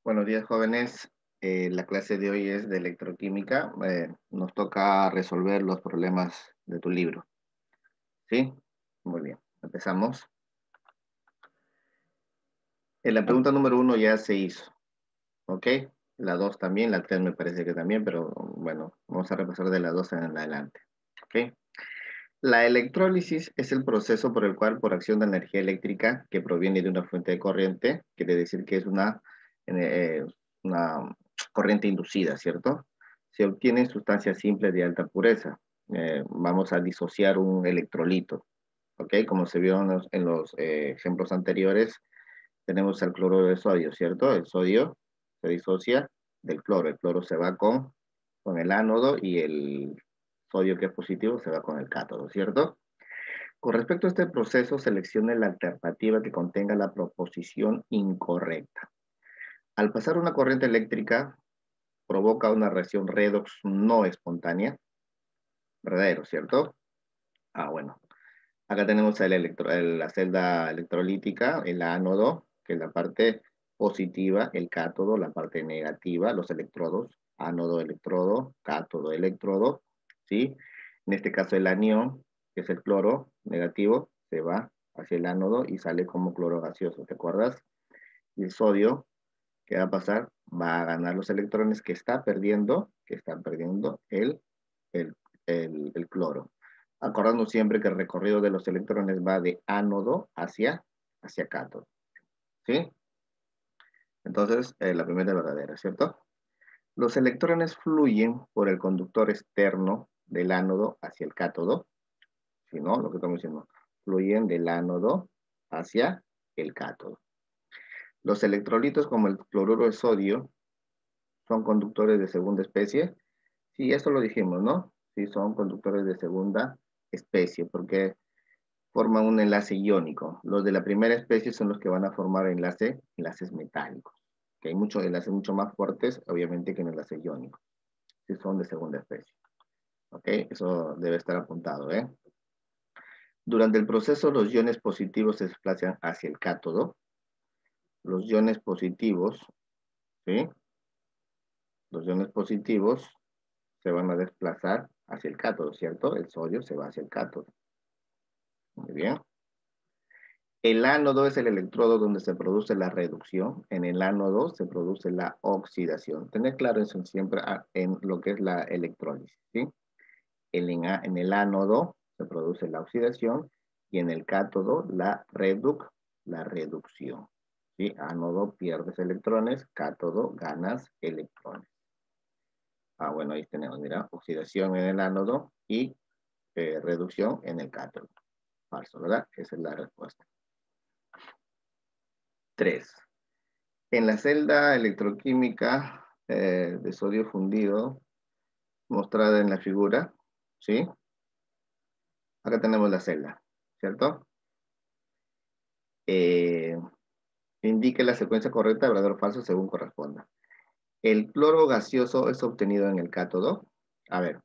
Buenos días, jóvenes. La clase de hoy es de electroquímica. Nos toca resolver los problemas de tu libro. ¿Sí? Muy bien. Empezamos. La pregunta número 1 ya se hizo. ¿Ok? La 2 también, la 3 me parece que también, pero bueno, vamos a repasar de la 2 en adelante. ¿Ok? La electrólisis es el proceso por el cual, por acción de energía eléctrica que proviene de una fuente de corriente, quiere decir que es una corriente inducida, ¿cierto? Se obtienen sustancias simples de alta pureza. Vamos a disociar un electrolito, ¿ok? Como se vio en los ejemplos anteriores, tenemos el cloruro de sodio, ¿cierto? El sodio se disocia del cloro. El cloro se va con el ánodo y el sodio que es positivo se va con el cátodo, ¿cierto? Con respecto a este proceso, seleccione la alternativa que contenga la proposición incorrecta. Al pasar una corriente eléctrica, provoca una reacción redox no espontánea. Verdadero, ¿cierto? Bueno. Acá tenemos la celda electrolítica, el ánodo, que es la parte positiva, el cátodo, la parte negativa, los electrodos, ánodo, electrodo, cátodo, electrodo, ¿sí? En este caso el anión, que es el cloro negativo, se va hacia el ánodo y sale como cloro gaseoso, ¿te acuerdas? Y el sodio, ¿qué va a pasar? Va a ganar los electrones que están perdiendo el, el cloro. Acordando siempre que el recorrido de los electrones va de ánodo hacia cátodo. ¿Sí? Entonces, la primera es verdadera, ¿cierto? Los electrones fluyen por el conductor externo del ánodo hacia el cátodo. ¿Sí, no? Lo que estamos diciendo. Fluyen del ánodo hacia el cátodo. Los electrolitos como el cloruro de sodio son conductores de segunda especie. Sí, esto lo dijimos, ¿no? Sí, son conductores de segunda especie, porque forman un enlace iónico. Los de la primera especie son los que van a formar enlaces metálicos. Que hay muchos enlaces mucho más fuertes, obviamente, que en enlace iónico. Si son de segunda especie. ¿Ok? Eso debe estar apuntado, ¿eh? Durante el proceso, los iones positivos se desplazan hacia el cátodo. Los iones positivos, ¿sí? Los iones positivos se van a desplazar hacia el cátodo, ¿cierto? El sodio se va hacia el cátodo. Muy bien. El ánodo es el electrodo donde se produce la reducción. En el ánodo se produce la oxidación. Tener claro eso siempre en lo que es la electrólisis, ¿sí? En el ánodo se produce la oxidación y en el cátodo la reducción. ¿Sí? Ánodo pierdes electrones, cátodo ganas electrones. Bueno, ahí tenemos, mira, oxidación en el ánodo y reducción en el cátodo. Falso, ¿verdad? Esa es la respuesta. 3. En la celda electroquímica de sodio fundido, mostrada en la figura, ¿sí? Acá tenemos la celda, ¿cierto? Eh, Indique la secuencia correcta, verdadero o falso, según corresponda. El cloro gaseoso es obtenido en el cátodo. A ver,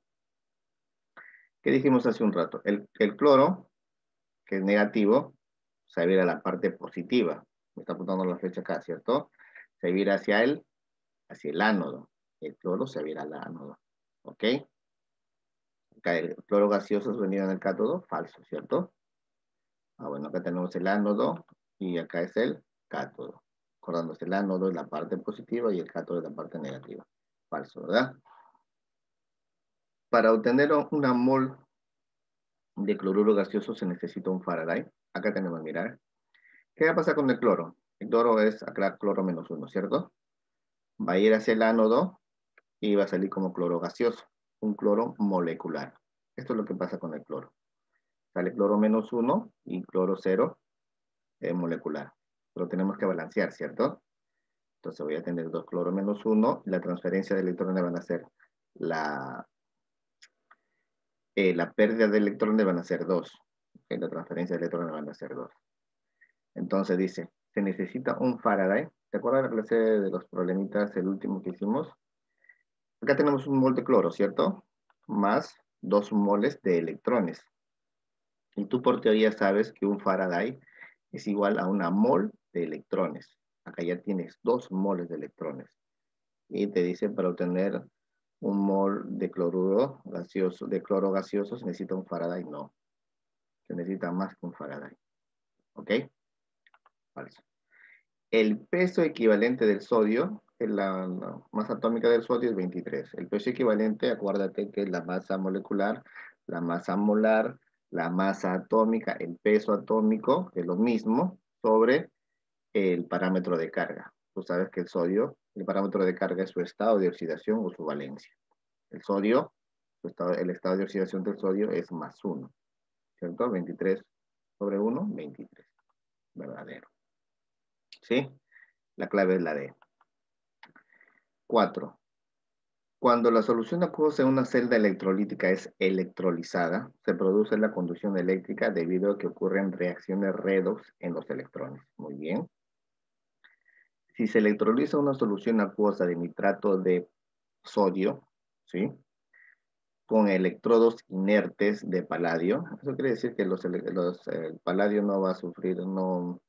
¿qué dijimos hace un rato? El cloro, que es negativo, se vira a la parte positiva. Me está apuntando la flecha acá, ¿cierto? Se vira hacia el ánodo. El cloro se vira al ánodo. ¿Ok? Acá el cloro gaseoso es venido en el cátodo, falso, ¿cierto? Bueno, acá tenemos el ánodo y acá es el cátodo. Acordándose, el ánodo es la parte positiva y el cátodo es la parte negativa. Falso, ¿verdad? Para obtener una mol de cloruro gaseoso se necesita un Faraday. Acá tenemos, mirar. ¿Qué va a pasar con el cloro? El cloro es acá cloro menos uno, ¿cierto? Va a ir hacia el ánodo y va a salir como cloro gaseoso, un cloro molecular. Esto es lo que pasa con el cloro. Sale cloro menos uno y cloro cero molecular. Pero tenemos que balancear, ¿cierto? Entonces voy a tener dos cloro menos uno. La transferencia de electrones van a ser la pérdida de electrones van a ser 2. La transferencia de electrones van a ser 2. Entonces dice, se necesita un Faraday. ¿Te acuerdas de la clase de los problemitas, el último que hicimos? Acá tenemos un mol de cloro, ¿cierto? Más 2 moles de electrones. Y tú por teoría sabes que un Faraday es igual a una mol de electrones. Acá acá ya tienes 2 moles de electrones. Y te dice para obtener un mol de cloruro gaseoso, de cloro gaseoso, se necesita un Faraday. No, se necesita más que un Faraday. ¿Ok? Falso. El peso equivalente del sodio, la masa atómica del sodio es 23. El peso equivalente, acuérdate que es la masa molecular, la masa molar, la masa atómica, el peso atómico, es lo mismo, sobre el parámetro de carga. Tú sabes que el sodio, el parámetro de carga es su estado de oxidación o su valencia. El sodio, el estado de oxidación del sodio es +1, ¿cierto? 23 sobre 1, 23. Verdadero. ¿Sí? La clave es la D. 4. Cuando la solución acuosa en una celda electrolítica es electrolizada, se produce la conducción eléctrica debido a que ocurren reacciones redox en los electrones. Muy bien. Si se electroliza una solución acuosa de nitrato de sodio, ¿sí? Con electrodos inertes de paladio, eso quiere decir que el paladio no va a sufrir, no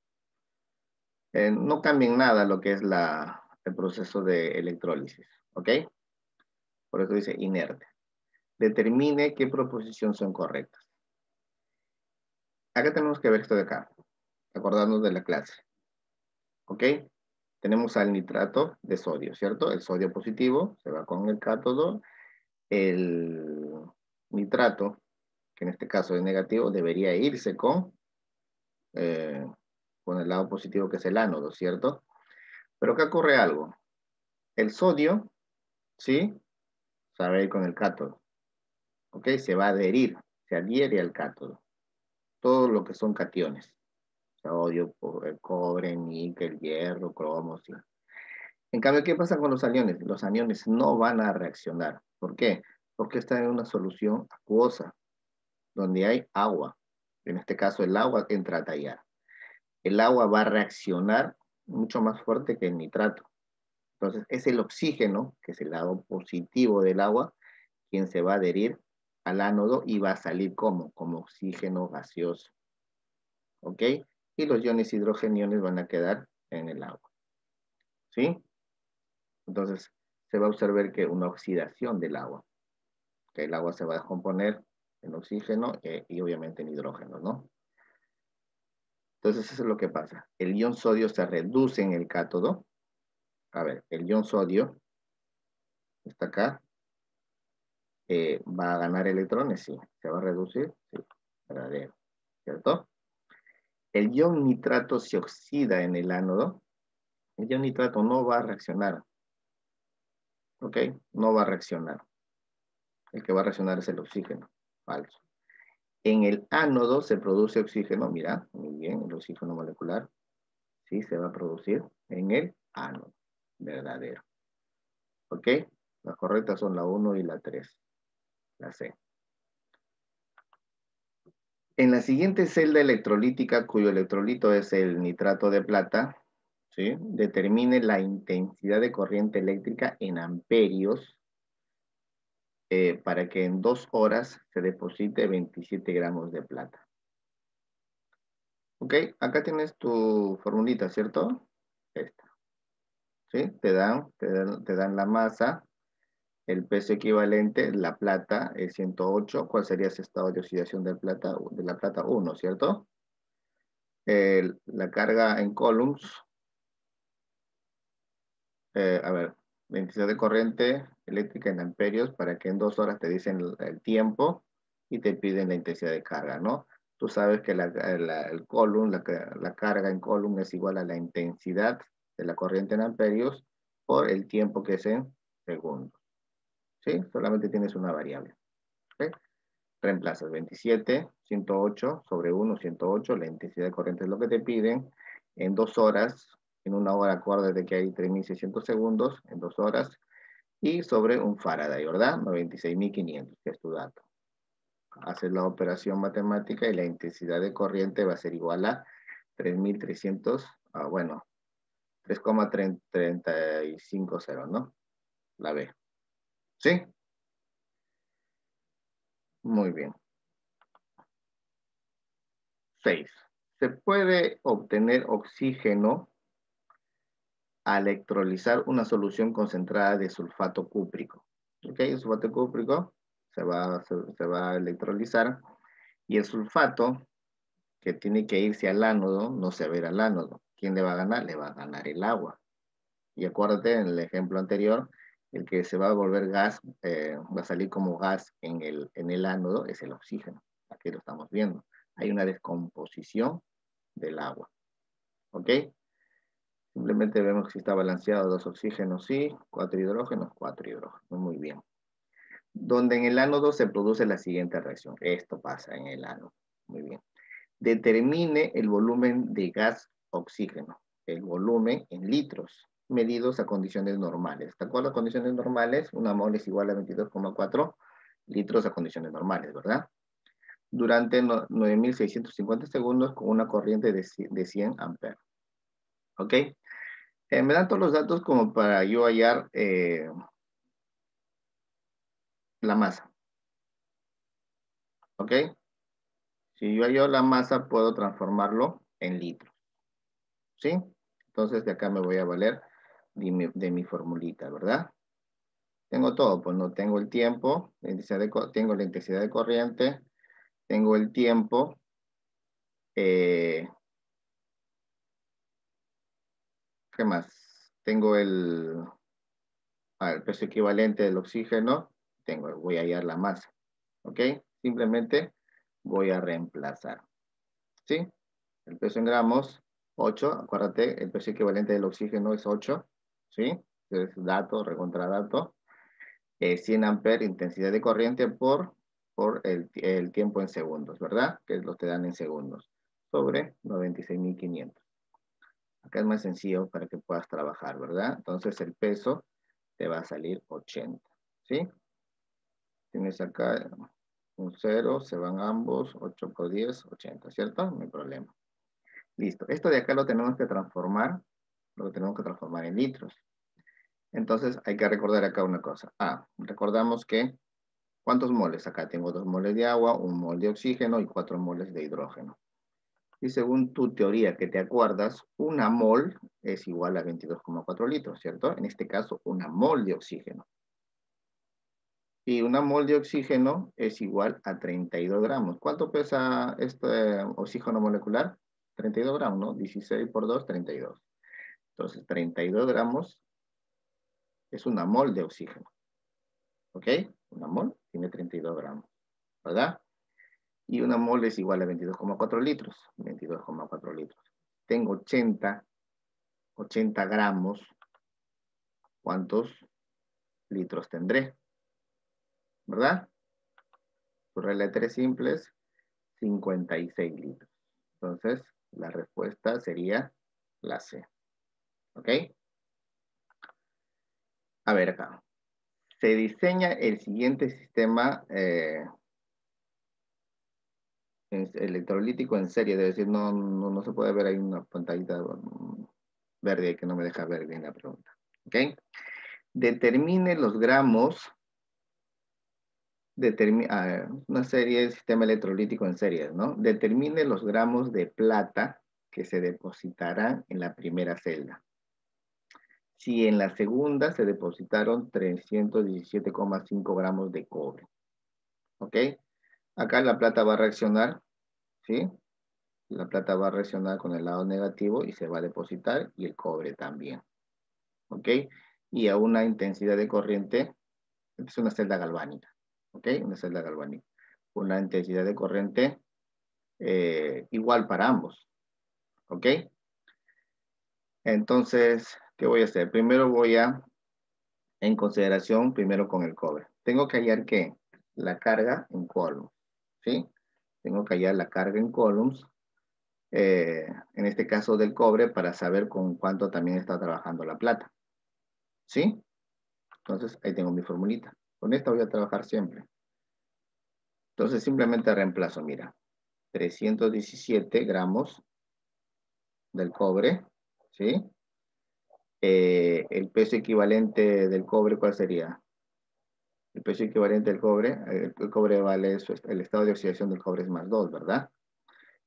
cambia en nada lo que es el proceso de electrólisis, ¿ok? Por eso dice inerte. Determine qué proposición son correctas. Acá tenemos que ver esto de acá, acordarnos de la clase, ¿ok? Tenemos al nitrato de sodio, ¿cierto? El sodio positivo se va con el cátodo, el nitrato, que en este caso es negativo, debería irse eh, con el lado positivo que es el ánodo, ¿cierto? Pero acá ocurre algo. El sodio, ¿sí? Se va a ir con el cátodo, ¿ok? Se va a adherir, se adhiere al cátodo. Todo lo que son cationes. Sodio, cobre, níquel, hierro, cromo, sí. En cambio, ¿qué pasa con los aniones? Los aniones no van a reaccionar. ¿Por qué? Porque están en una solución acuosa, donde hay agua. En este caso, el agua entra a tallar. El agua va a reaccionar mucho más fuerte que el nitrato. Entonces, es el oxígeno, que es el lado positivo del agua, quien se va a adherir al ánodo y va a salir como oxígeno gaseoso. ¿Ok? Y los iones hidrogeniones van a quedar en el agua. ¿Sí? Entonces, se va a observar que una oxidación del agua, que el agua se va a descomponer en oxígeno y obviamente en hidrógeno, ¿no? Entonces, eso es lo que pasa. El ion sodio se reduce en el cátodo. A ver, el ion sodio está acá. ¿Va a ganar electrones? Sí. ¿Se va a reducir? Sí. Verdadero. ¿Cierto? El ion nitrato se oxida en el ánodo. El ion nitrato no va a reaccionar. ¿Ok? No va a reaccionar. El que va a reaccionar es el oxígeno. Falso. En el ánodo se produce oxígeno. Mira, muy bien, el oxígeno molecular. Sí, se va a producir en el ánodo. Verdadero. ¿Ok? Las correctas son la 1 y la 3. La C. En la siguiente celda electrolítica, cuyo electrolito es el nitrato de plata, ¿sí? Determine la intensidad de corriente eléctrica en amperios para que en 2 horas se deposite 27 gramos de plata. Ok, acá tienes tu formulita, ¿cierto? Esta. ¿Sí? Te dan la masa, el peso equivalente, la plata es 108. ¿Cuál sería ese estado de oxidación de la plata? 1, ¿cierto? La carga en coulombs, a ver, la intensidad de corriente eléctrica en amperios para que en 2 horas te dicen el tiempo y te piden la intensidad de carga, ¿no? Tú sabes que el coulomb, la carga en coulomb es igual a la intensidad de la corriente en amperios por el tiempo que es en segundos. ¿Sí? Solamente tienes una variable. ¿Sí? Reemplazas 27, 108 sobre 1, 108. La intensidad de corriente es lo que te piden. En 2 horas, en 1 hora, acuérdate que hay 3.600 segundos, en 2 horas. Y sobre un Faraday, ¿verdad? 96.500, que es tu dato. Haces la operación matemática y la intensidad de corriente va a ser igual a 3.300, bueno, 3,350, ¿no? La B. ¿Sí? Muy bien. 6. Se puede obtener oxígeno a electrolizar una solución concentrada de sulfato cúprico. ¿Ok? El sulfato cúprico se va a electrolizar y el sulfato, que tiene que irse al ánodo, no se va a ir al ánodo. ¿Quién le va a ganar? Le va a ganar el agua. Y acuérdate, en el ejemplo anterior, el que se va a volver gas, va a salir como gas en el ánodo, es el oxígeno. Aquí lo estamos viendo. Hay una descomposición del agua. ¿Ok? Simplemente vemos que si está balanceado, 2 oxígenos sí, 4 hidrógenos, 4 hidrógenos. Muy bien. Donde en el ánodo se produce la siguiente reacción. Esto pasa en el ánodo. Muy bien. Determine el volumen de gas oxígeno. El volumen en litros, medidos a condiciones normales. ¿De acuerdo a condiciones normales? Una mol es igual a 22,4 litros a condiciones normales, ¿verdad? Durante 9.650 segundos con una corriente de 100 amperes. ¿Ok? Me dan todos los datos como para yo hallar la masa. ¿Ok? Si yo hallo la masa, puedo transformarlo en litros. ¿Sí? Entonces de acá me voy a valer de mi formulita, ¿verdad? Tengo todo, pues no tengo el tiempo, tengo la intensidad de corriente, tengo el tiempo, ¿qué más? Tengo el peso equivalente del oxígeno, voy a hallar la masa, ¿ok? Simplemente voy a reemplazar, ¿sí? El peso en gramos, 8, acuérdate, el peso equivalente del oxígeno es 8, ¿sí? Es dato, recontradato. 100 amperes intensidad de corriente por el tiempo en segundos, ¿verdad? Que lo te dan en segundos. Sobre 96.500. Acá es más sencillo para que puedas trabajar, ¿verdad? Entonces el peso te va a salir 80, ¿sí? Tienes acá un 0, se van ambos, 8 por 10, 80, ¿cierto? No hay problema. Listo. Esto de acá lo tenemos que transformar en litros. Entonces hay que recordar acá una cosa. Recordamos que ¿cuántos moles? Acá tengo 2 moles de agua, 1 mol de oxígeno y 4 moles de hidrógeno. Y según tu teoría que te acuerdas, una mol es igual a 22,4 litros, ¿cierto? En este caso, una mol de oxígeno. Y una mol de oxígeno es igual a 32 gramos. ¿Cuánto pesa este oxígeno molecular? 32 gramos, ¿no? 16 por 2, 32. Entonces, 32 gramos es una mol de oxígeno. ¿Ok? Una mol tiene 32 gramos, ¿verdad? Y una mol es igual a 22,4 litros. 22,4 litros. Tengo 80 gramos. ¿Cuántos litros tendré? ¿Verdad? Por regla de 3 simples, 56 litros. Entonces, la respuesta sería la C. ¿Ok? A ver acá. Se diseña el siguiente sistema electrolítico en serie. Debe decir, no se puede ver ahí una pantallita verde que no me deja ver bien la pregunta. ¿Ok? Determine los gramos, una serie de sistema electrolítico en series, ¿no? Determine los gramos de plata que se depositarán en la primera celda. Si en la segunda se depositaron 317,5 gramos de cobre. ¿Ok? Acá la plata va a reaccionar, ¿sí? La plata va a reaccionar con el lado negativo y se va a depositar, y el cobre también. ¿Ok? Y a una intensidad de corriente, es una celda galvánica. ¿Ok? Una celda galvánica. Una intensidad de corriente igual para ambos. ¿Ok? Entonces, ¿qué voy a hacer? Primero voy a, en consideración, primero con el cobre. Tengo que hallar ¿qué? La carga en coulombs. ¿Sí? Tengo que hallar la carga en coulombs, en este caso del cobre, para saber con cuánto también está trabajando la plata. ¿Sí? Entonces, ahí tengo mi formulita. Con esta voy a trabajar siempre. Entonces, simplemente reemplazo, mira. 317 gramos del cobre, ¿sí? El peso equivalente del cobre, ¿cuál sería? El peso equivalente del cobre, el cobre vale, el estado de oxidación del cobre es más 2, ¿verdad?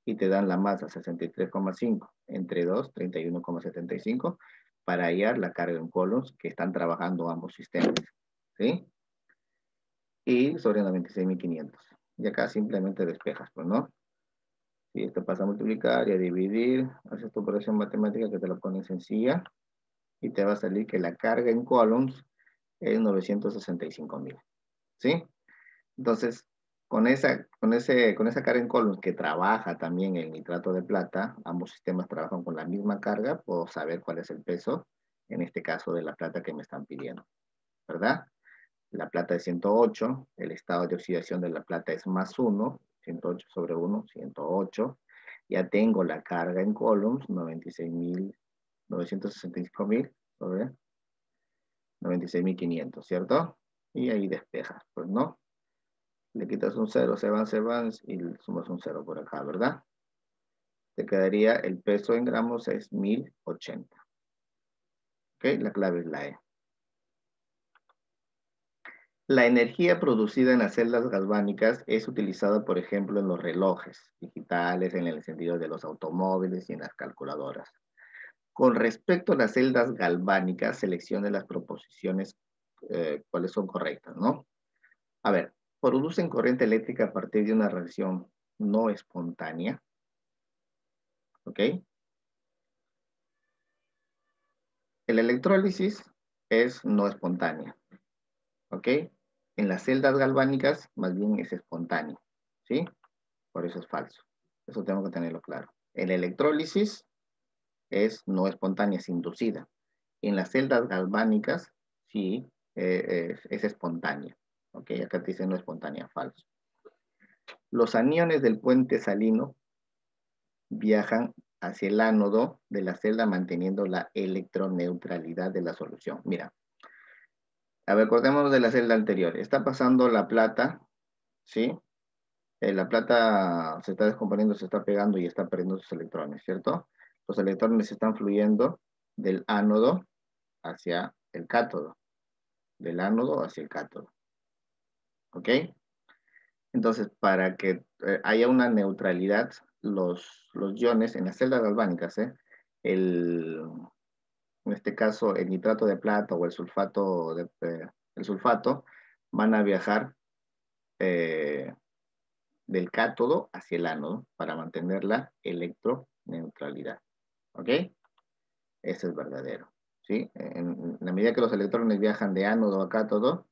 Y te dan la masa 63,5 entre 2, 31,75. para hallar la carga en coulombs que están trabajando ambos sistemas, ¿sí? Y sobre 96.500. Y acá simplemente despejas, pues, ¿no? Y esto pasa a multiplicar y a dividir, haces tu operación matemática que te la ponen sencilla, y te va a salir que la carga en coulombs es 965.000, ¿sí? Entonces, con esa carga en coulombs que trabaja también el nitrato de plata, ambos sistemas trabajan con la misma carga, puedo saber cuál es el peso, en este caso de la plata que me están pidiendo, ¿verdad? La plata es 108, el estado de oxidación de la plata es +1, 108 sobre 1, 108. Ya tengo la carga en coulombs, 965.000 sobre 96.500, ¿cierto? Y ahí despejas, pues, ¿no? Le quitas un 0, se van, y le sumas un 0 por acá, ¿verdad? Te quedaría, el peso en gramos es 1080. ¿Ok? La clave es la E. La energía producida en las celdas galvánicas es utilizada, por ejemplo, en los relojes digitales, en el sentido de los automóviles y en las calculadoras. Con respecto a las celdas galvánicas, seleccione las proposiciones cuáles son correctas, ¿no? A ver, producen corriente eléctrica a partir de una reacción no espontánea, ¿ok? El electrólisis es no espontánea, ¿ok? En las celdas galvánicas, más bien es espontáneo, ¿sí? Por eso es falso. Eso tengo que tenerlo claro. El electrólisis es no espontánea, es inducida. En las celdas galvánicas, sí, es espontánea. ¿Ok? Acá te dice no espontánea, falso. Los aniones del puente salino viajan hacia el ánodo de la celda manteniendo la electroneutralidad de la solución. Mira, a ver, acordémonos de la celda anterior. Está pasando la plata, ¿sí? La plata se está descomponiendo, se está pegando y está perdiendo sus electrones, ¿cierto? Los electrones están fluyendo del ánodo hacia el cátodo, del ánodo hacia el cátodo, ¿ok? Entonces, para que haya una neutralidad, los iones en las celdas galvánicas, en este caso el nitrato de plata o el sulfato van a viajar eh, del cátodo hacia el ánodo para mantener la electroneutralidad. ¿Ok? Eso es verdadero. ¿Sí? En la medida que los electrones viajan de ánodo a cátodo,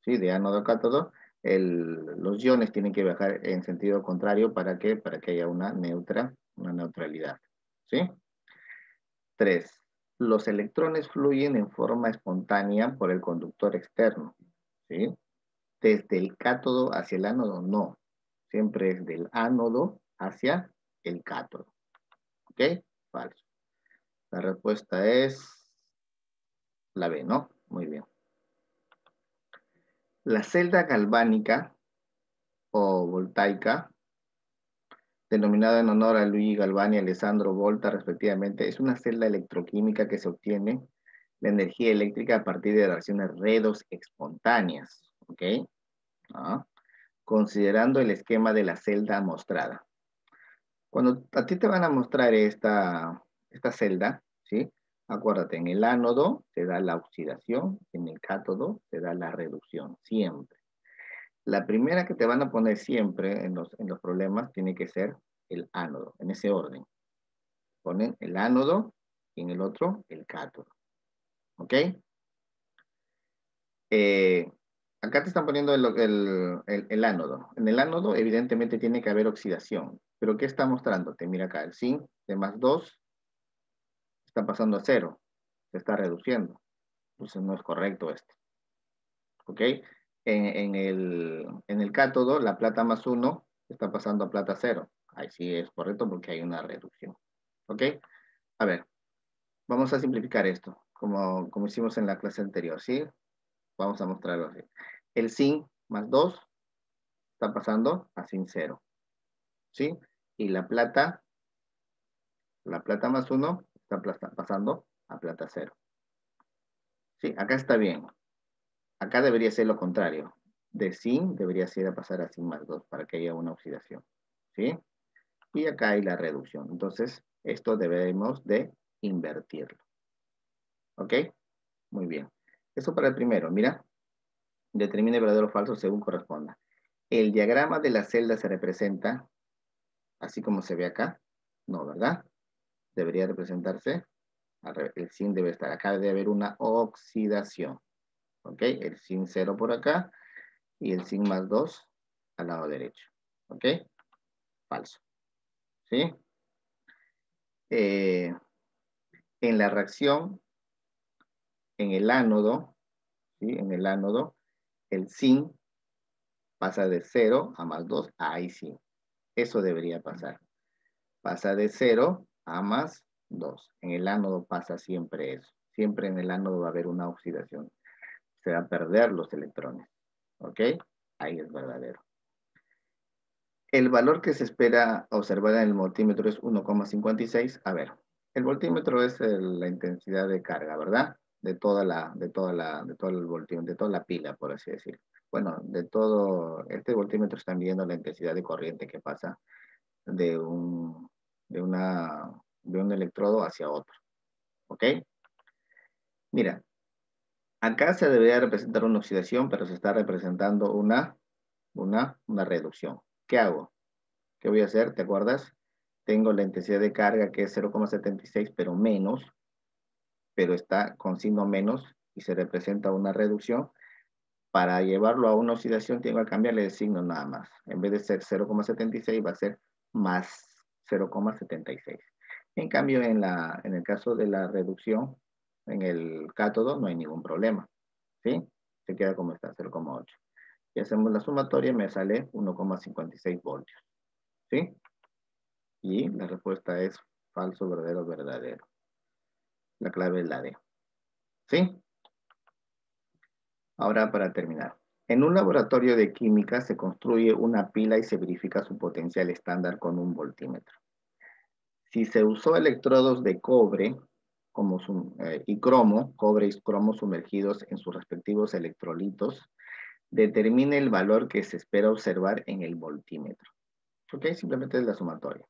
¿sí? De ánodo a cátodo, los iones tienen que viajar en sentido contrario para que haya una neutralidad. ¿Sí? 3. Los electrones fluyen en forma espontánea por el conductor externo. ¿Sí? Desde el cátodo hacia el ánodo, no. Siempre es del ánodo hacia el cátodo. ¿Ok? Falso. La respuesta es la B, ¿no? Muy bien. La celda galvánica o voltaica, denominada en honor a Luigi Galvani y Alessandro Volta, respectivamente, es una celda electroquímica que se obtiene la energía eléctrica a partir de reacciones redox espontáneas. ¿Ok? ¿Ah? Considerando el esquema de la celda mostrada. Cuando a ti te van a mostrar esta celda, ¿sí? Acuérdate, en el ánodo se da la oxidación, en el cátodo se da la reducción, siempre. La primera que te van a poner siempre en los problemas tiene que ser el ánodo, en ese orden. Ponen el ánodo y en el otro el cátodo. ¿Ok? Eh, Acá te están poniendo el ánodo. En el ánodo, evidentemente, tiene que haber oxidación. ¿Pero qué está mostrándote? Mira acá, el zinc de +2 está pasando a 0. Se está reduciendo. Entonces no es correcto esto. ¿Ok? En el cátodo, la plata +1 está pasando a plata 0. Ahí sí es correcto porque hay una reducción. ¿Ok? A ver, vamos a simplificar esto, como hicimos en la clase anterior, ¿sí? Vamos a mostrarlo así. El zinc +2 está pasando a zinc 0, ¿sí? Y la plata +1 está pasando a plata 0. Sí, acá está bien. Acá debería ser lo contrario. De zinc debería ser a pasar a zinc +2 para que haya una oxidación, ¿sí? Y acá hay la reducción. Entonces, esto debemos de invertirlo, ¿Ok? Muy bien. Eso para el primero. Mira, determine verdadero o falso según corresponda. ¿El diagrama de la celda se representa así como se ve acá? No, ¿verdad? Debería representarse. El zinc debe estar acá. Debe haber una oxidación. ¿Ok? El zinc 0 por acá y el zinc más 2 al lado derecho. ¿Ok? Falso. ¿Sí? En la reacción, en el ánodo, ¿sí? En el ánodo, el zinc pasa de 0 a más 2. Ahí sí. Eso debería pasar. Pasa de 0 a más 2. En el ánodo pasa siempre eso. Siempre en el ánodo va a haber una oxidación. Se va a perder los electrones. ¿Ok? Ahí es verdadero. El valor que se espera observar en el voltímetro es 1,56. A ver, el voltímetro es la intensidad de carga, ¿verdad? De todo el voltímetro, de toda la pila, por así decirlo. Bueno, de todo, este voltímetro está midiendo la intensidad de corriente que pasa de un electrodo hacia otro. ¿Ok? Mira, acá se debería representar una oxidación, pero se está representando una reducción. ¿Qué hago? ¿Qué voy a hacer? ¿Te acuerdas? Tengo la intensidad de carga que es 0,76, pero menos, pero está con signo menos y se representa una reducción. Para llevarlo a una oxidación tengo que cambiarle de signo nada más. En vez de ser 0,76 va a ser más 0,76. En cambio, en el caso de la reducción, en el cátodo no hay ningún problema. ¿Sí? Se queda como está, 0,8. Y hacemos la sumatoria, me sale 1,56 voltios. ¿Sí? Y la respuesta es falso, verdadero, verdadero. La clave es la D. ¿Sí? Ahora para terminar. En un laboratorio de química se construye una pila y se verifica su potencial estándar con un voltímetro. Si se usó electrodos de cobre y cromo, cobre y cromo sumergidos en sus respectivos electrolitos, determine el valor que se espera observar en el voltímetro. ¿Ok? Simplemente es la sumatoria.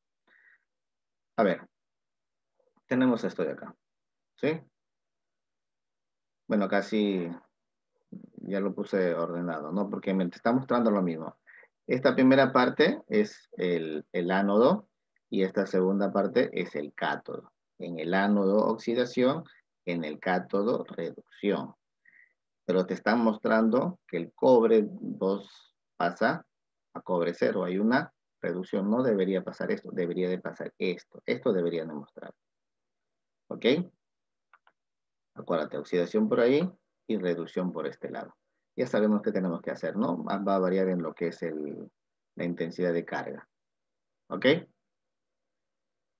A ver, tenemos esto de acá. ¿Sí? Bueno, casi ya lo puse ordenado, ¿no? Porque me está mostrando lo mismo. Esta primera parte es el ánodo y esta segunda parte es el cátodo. En el ánodo, oxidación, en el cátodo, reducción. Pero te están mostrando que el cobre 2 pasa a cobre 0. Hay una reducción. No debería pasar esto, debería de pasar esto. Esto debería demostrar. ¿Ok? Acuérdate, oxidación por ahí y reducción por este lado. Ya sabemos qué tenemos que hacer, ¿no? Va a variar en lo que es la intensidad de carga. ¿Ok?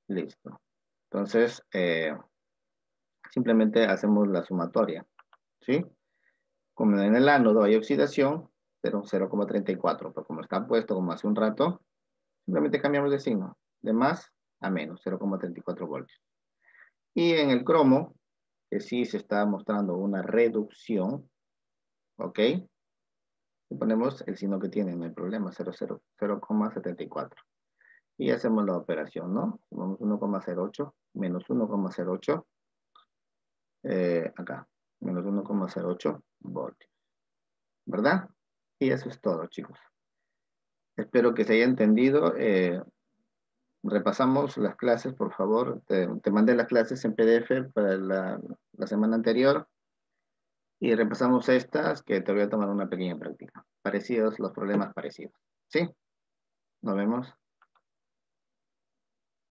Listo. Entonces, simplemente hacemos la sumatoria. ¿Sí? Como en el ánodo hay oxidación, 0,34. Pero como está puesto como hace un rato, simplemente cambiamos de signo. De más a menos, 0,34 voltios. Y en el cromo, que sí se está mostrando una reducción, ¿ok? Y ponemos el signo que tiene, no hay problema, 0,74. Y hacemos la operación, ¿no? Sumamos 1,08 menos 1,08, acá, menos 1,08 voltios, ¿verdad? Y eso es todo, chicos. Espero que se haya entendido. Repasamos las clases, por favor. Te mandé las clases en PDF para la semana anterior. Y repasamos estas, que te voy a tomar una pequeña práctica. Parecidos, los problemas parecidos. ¿Sí? Nos vemos.